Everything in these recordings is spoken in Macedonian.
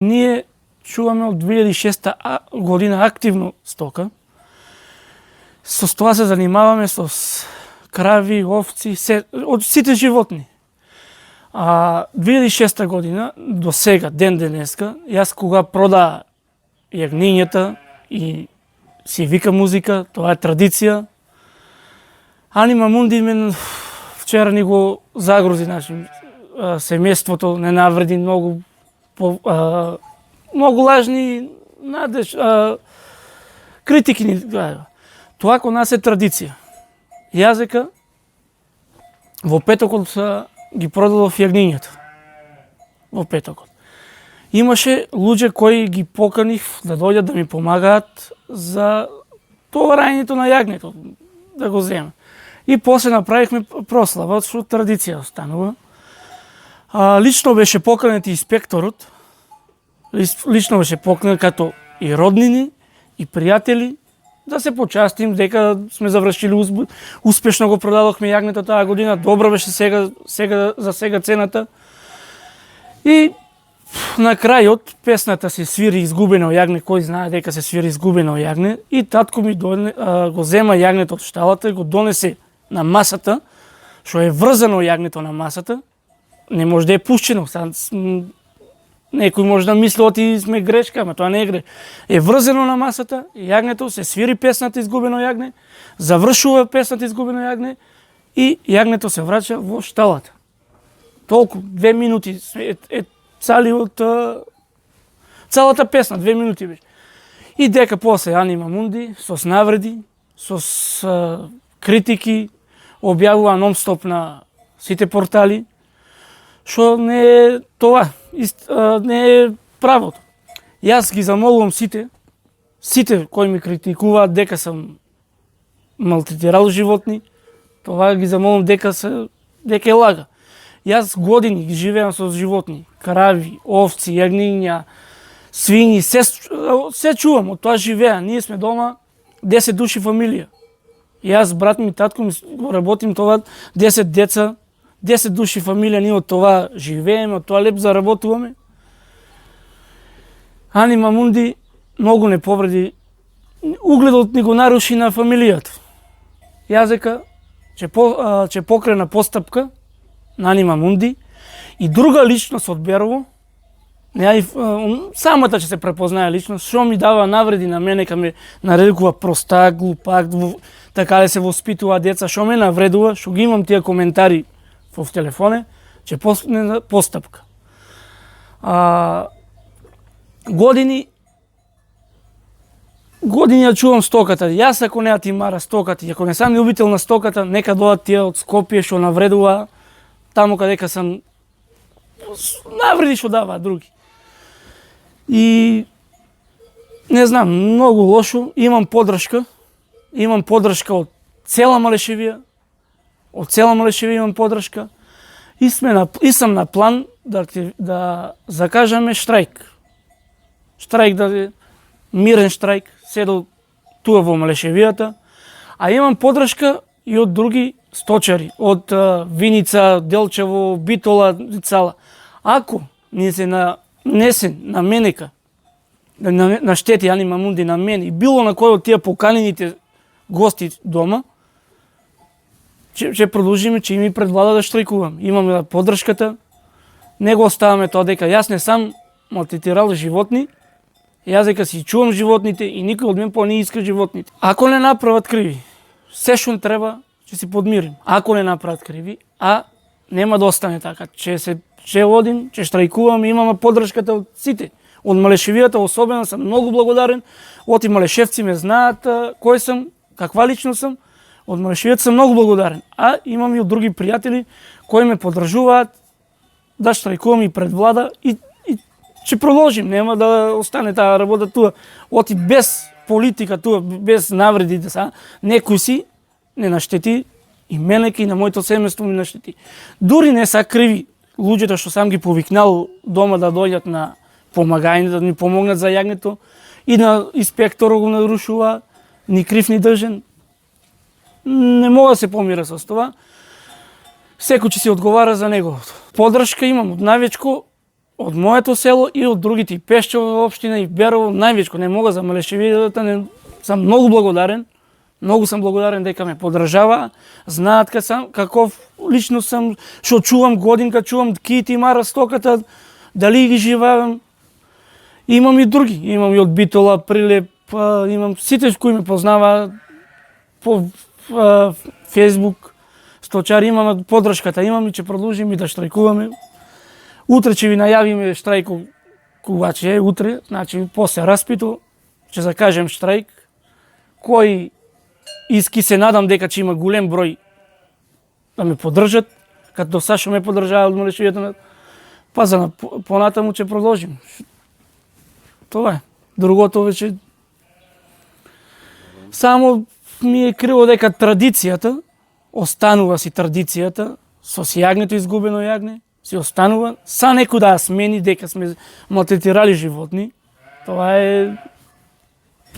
Ние чуваме од 2006 година активно стока. Со тоа се занимаваме со крави, овци, од сите животни. 2006 година до сега, ден денеска, јас кога продаа јагнињата и си вика музика, тоа е традиција. Анима Мунди мен вчера ни го загрози семејството, не навреди многу лажни критики ни гледа. Тоа кон нас е традиција. Јас дека во петокот ги продадов јагнињата. Во петокот. Имаше луѓе кои ги поканив да дојдат да ми помагаат за товарањето на јагнето, да го земе. И после направихме прослава, што традиција останува. Лично беше поканет и инспекторот, лично беше поканет като и роднини, и пријатели, да се почастим дека сме завршили успешно го продадохме јагнето таа година, добро беше за сега цената. И на крајот песната се свири Изгубено јагне, кој знае дека се свири Изгубено јагне, и татко ми го зема јагнето од шталата и го донесе на масата, што е врзано јагнето на масата, не може да е пушчено. Некој може да мисли оти сме грешка, ама тоа не е грешка. Е врзено на масата, јагнето, се свири песната Изгубено јагне, завршува песната Изгубено јагне и јагнето се враќа во шталата. Толку, 2 минути е цалата песна, 2 минути беше. И дека после Анима Мунди, со навреди, со критики, објавува нон-стоп на сите портали, што не е тоа, не е правото. Јас ги замолувам сите кои ми критикуваат дека сам малтретирал животни, тоа ги замолувам дека е лага. Јас години ги живеам со животни, крави, овци, јагниња, свињи, се чувам, од тоа живеа. Ние сме дома 10 души фамилија. Јас, брат ми, татко ми, го работим това, 10 деца, 10 души фамилија, ние од това живееме, од тоа леп заработуваме. Анима Мунди многу не повреди, угледот ни го наруши на фамилијата. Јас дека ќе покрена постапка на Анима Мунди и друга личност од Берово, самата ќе се препознае личност, што ми дава навреди на мене, ка ме наредкува простак, глупак, така да се воспитува деца, што ме навредува, што ги имам тие коментари во телефоне, ќе посне постапка. Години ја чувам стоката. Јас ако не ти мара стоката, ако не сам љубител на стоката, нека дојдат тие од Скопје што навредува таму кадека сам навреди што даваат други. И не знам, многу лошо, имам подршка од цела Малешевија, имам подршка и сам на план да закажаме штрајк. Штрајк да е мирен штрајк, се до туа во Малешевијата, а имам подршка и од други сточари, од Виница, Делчево, Битола, Цала. Ако ни се нанесен на менека, на штети Анима Мунди на мене и било на кој од тие поканените гости дома, ќе продолжиме, ќе ми предвлада да штрајкувам. Имаме подршката, не го оставаме тоа дека јас не сам малтретирал животни, јас дека си чувам животните и никој од мен не иска животните. Ако не направат криви, се што треба, ќе си подмирим. Ако не направат криви, нема да остане така. Ќе одим, ќе штрајкуваме, имаме подршката од сите. Од Малешевијата особено сам многу благодарен. Оти малешевци ме знаат кој сум, каква личност сум. Од Малешевијата сум многу благодарен. Имам и од други пријатели кои ме поддржуваат да штрајкувам и пред влада и ќе продолжим, нема да остане таа работа туа. Оти без политика туа, без навреди некој си не наштети и мене и на моето семејство ми наштети. Дури не са криви луѓето што сам ги повикнал дома да дојдат на помагање, да ми помогнат за јагнето и на инспекторот го нарушува, ни крив ни држен. Не мога да се помира со тоа. Секој ќе си одговара за неговото. Подршка имам од највечко од моето село и од другите, и Пешчево општина, и Берово, највечко, не мога за Малешевијата, сам многу благодарен. Многу сам благодарен дека ме поддржава, знаат каков лично сам, што чувам годинка, чувам Кити Мара стоката, дали ги живеам. Имам и други, имам и од Битола, Прилеп, имам сите кои ме познава по Фейсбук, сточари, имаме поддршката, имаме, ќе продолжиме да штрајкуваме. Утре ќе ви најавиме штрајко кога ќе е утре, значи после распиту ќе закажем штрајк, кој иски се надам дека ќе има голем број да ме поддржат, като до Сашо ме поддржава од Малешевијата, па за понатаму ќе продолжим. Това е. Другото веќе само ми е криво дека традицијата, останува си традицијата, со јагнето изгубено јагне, си останува, са некој да ја смени дека сме малтретирали животни. Това е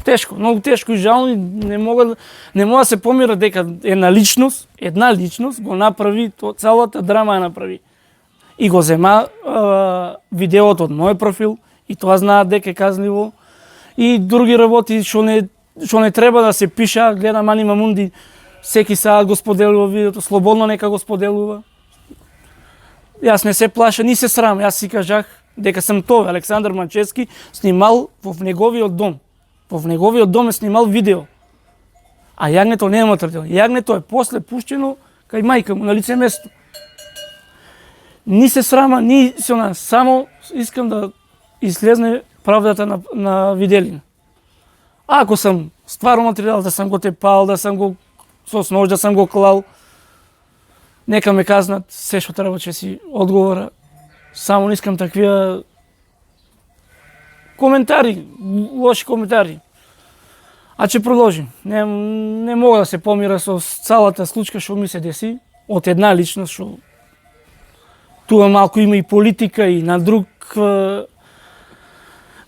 тешко, многу тешко и жално, не мога да се помира дека една личност го направи, цялата драма ја направи. И го зема видеото од мој профил, и тоа знаат дека е казливо, и други работи што не треба да се пиша, гледам Ани Мамунди, секи саат го споделува видеото, слободно нека го споделува. Јас не се плаша, ни се срам, јас си кажах дека сам тоа, Александар Манчевски, снимал во неговиот дом. Во неговиот дом е снимал видео. А јагнето не е малтретирано. Јагнето е после пуштено кај мајка му на лице место. Ни се срама, ни се она, само искам да излезне правдата на виделина. Ако сам стварно малтретирал, да сам го тепал, да сам го со нож, да сам го клал, нека ме казнат, се што треба ќе си одговора. Само не искам таквија коментари, лоши коментари. А ќе продолжим. Не мога да се помира со цялата случка што ми се деси, од една личност што туа малку има и политика и на друго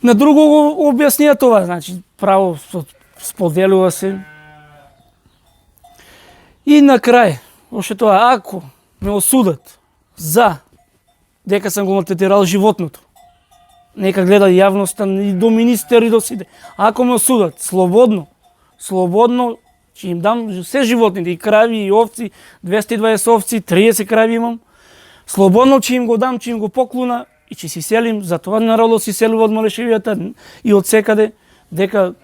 го објаснија това, значи право споделува се. И на крај, още тоа, ако ме осудат за дека сам го малтретирал животното, нека гледа јавноста и до министери, до сите. Ако ме осудат, слободно, ќе им дам се животните, и крави, и овци, 220 овци, 30 крави имам. Слободно ќе им го дам, ќе им го поклуна и ќе си селим, за това народот си селува од Малешевијата и од секаде, дека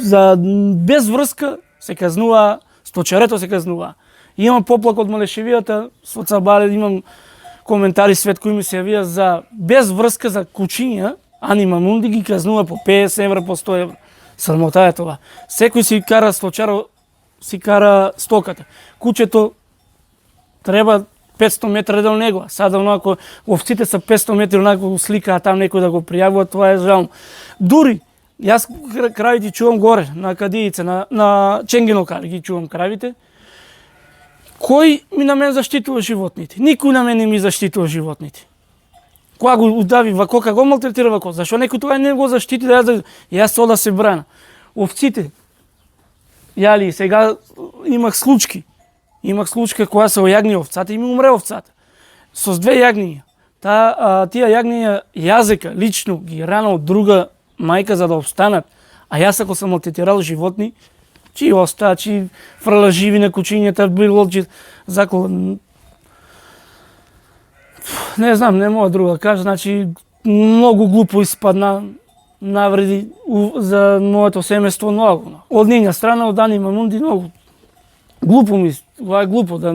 за без врска се казнува, сточарето се казнува. Имам поплак од Малешевијата, со Цабале, имам коментари свет кои ми се јавија за без врска за кучиња, Ани Мамунди ги казнува по 50 евра, по 100 евра. Срамота е това. Секој си кара сточаро, си кара стоката. Кучето треба 500 метра до него. Сада онако овците са 500 метри, онако го сликаат там некој да го пријавува, тоа е жално. Дури јас кравите чувам горе на Кадијица, на Ченгинокар ги чувам кравите. Кој ми на мен заштитува животните? Никој на мен не ми заштитува животните. Кога го удави вако, кога го малтретира вако? Зашо некој тоа не го заштити да јас ода се брана? Овците. Јали, сега имах случки. Имах случка кога се ојагни овцата и ми умре овцата. Со 2 јагниња. Тие јагниња јазека лично ги рана од друга мајка за да обстанат. А јас ако сам малтретирал животни, чи остаа, чи фрла живи на кучињата, било че закол. Не знам, не мога друго да кажа, значи многу глупо испадна, навреди за моето семејство многу. Од нивна страна, од Ани Мамунди многу. Глупо ми, това е глупо, да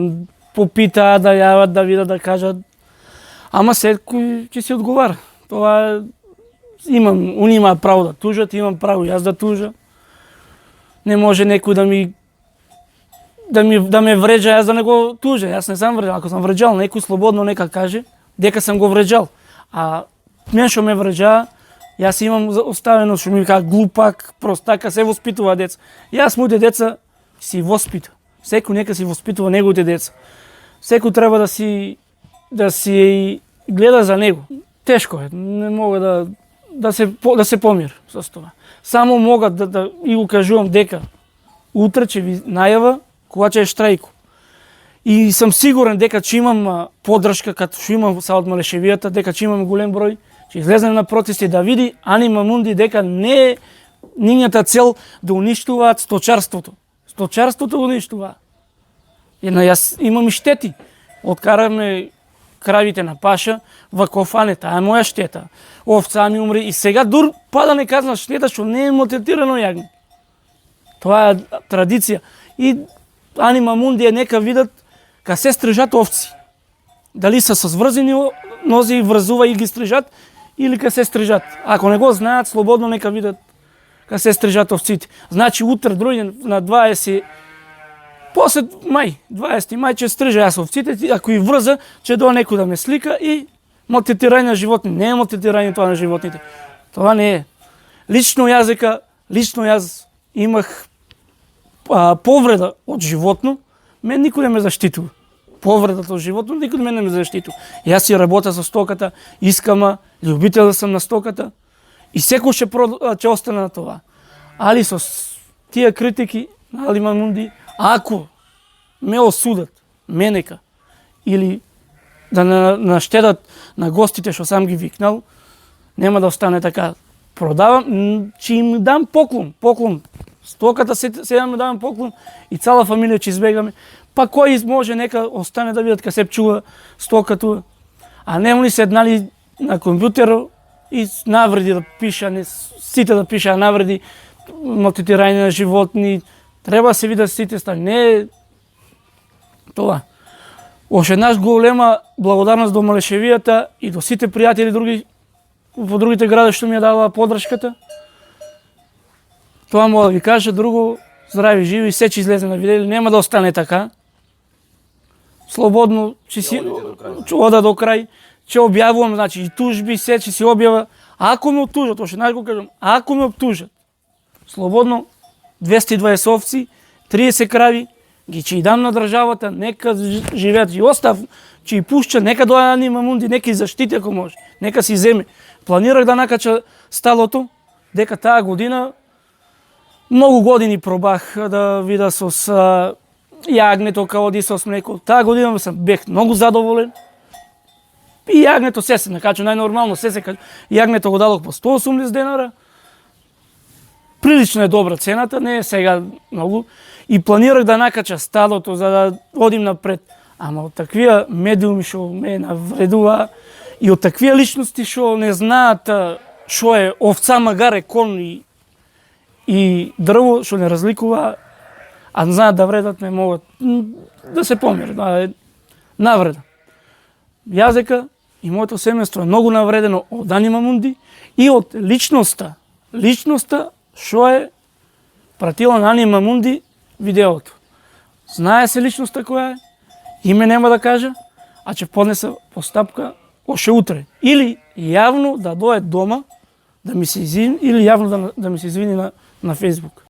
попитаат, да јават, да видат, да кажат. Ама секој ќе си одговара. Тоа имам, они имаат право да тужат, имам право јас да тужа. Не може некој да ме вреđа, јас да не го тужа. Јас не сам вреđал. Ако сам вреđал некој, слободно нека каже дека сам го вреđал. А мен што ме вреđа, јас имам оставено што ми кажа глупак, простака, се воспитува деца. Јас моите деца си воспита. Секој нека си воспитува неговите деца. Секој треба да си гледа за него. Тешко е, не мога да се помир со тоа. Само мога и го кажувам дека утре ќе ви најава кога ќе е штрајко. И сам сигурен дека ќе имам поддршка като што имам са од Малешевијата, дека ќе имам голем број, ќе излезем на протести да види Анима Мунди дека не е нивната цел да уништуваат сточарството. Сточарството уништува. Јас имам и штети. Откараме кравите на паша, вакофане, таа е моја штета. Овца ми умри и сега дур пада не казна штета што не е мотетирано јагне. Тоа е традиција. И Анима Мунди е нека видат ка се стрижат овци. Дали са со зврзени нози врзува и ги стрижат или ка се стрижат. Ако не го знаат, слободно нека видат ка се стрижат овците. Значи утре другиот на 20 после мај, 20 мај ќе стрижа јас овците, ако и врза, ќе доа некој да ме слика и малтретирање на животни. Не е малтретирање тоа на животните. Това не е. Лично јас имах повреда од животно, мен никој не ме заштитува. Повредата од животно никој мене не ме заштитува. Јас си работа со стоката, искама, љубител сам на стоката и секој ќе остане на това. Али со тие критики на Анима Мунди, ако ме осудат, менека, или да наштедат на гостите што сам ги викнал, нема да остане така. Продавам, ќе им дам поклон. Стоката сега ми давам поклон и цела фамилија ќе избегаме. Па кој може нека остане да видат ка се пчува стоката, а нема ли седнали на компјутер и навреди да пиша, не сите да пиша навреди, малтретирање на животни, треба да се видат сите страни. Не е тоа. Още еднаш голема благодарност до Малешевијата и до сите пријатели други во другите градови што ми ја дала поддршката. Тоа мога да ви кажа, друго, здрави, живи, се ќе излезе на видео, нема да остане така. Слободно ќе си ода до крај, ќе објавувам, значи и тужби, се ќе си објава. Ако ме оптужат, още еднаш го кажам, ако ме оптужат, слободно 220 овци, 30 крави, ги ќе и дам на државата, нека живеат и остав, ќе и пушча, нека доја Анима Мунди, нека и заштити ако може, нека си земе. Планирах да накача сталото, дека таа година многу години пробах да вида со јагнето као оди со млеко. Таа година бех многу задоволен. И јагнето се накача најнормално, се јагнето го дадох по 180 денара. Прилично е добра цената, не е сега многу. И планирах да накача стадото за да одим напред. Ама од таквија медиуми што ме навредува и од таквија личности што не знаат што е овца, магаре, кон и дрво, што не разликува, а не знаат да вредат, не могат да се помират. Да е навреда. Јас дека и моето семејство е многу навредено од Анима Мунди и од личноста што е пратила на Анима Мунди видеото. Знае се личноста која е, име нема да кажа, а ќе поднесе постапка още утре. Или јавно да дое дома да ми се извини, или јавно да ми се извини на Facebook.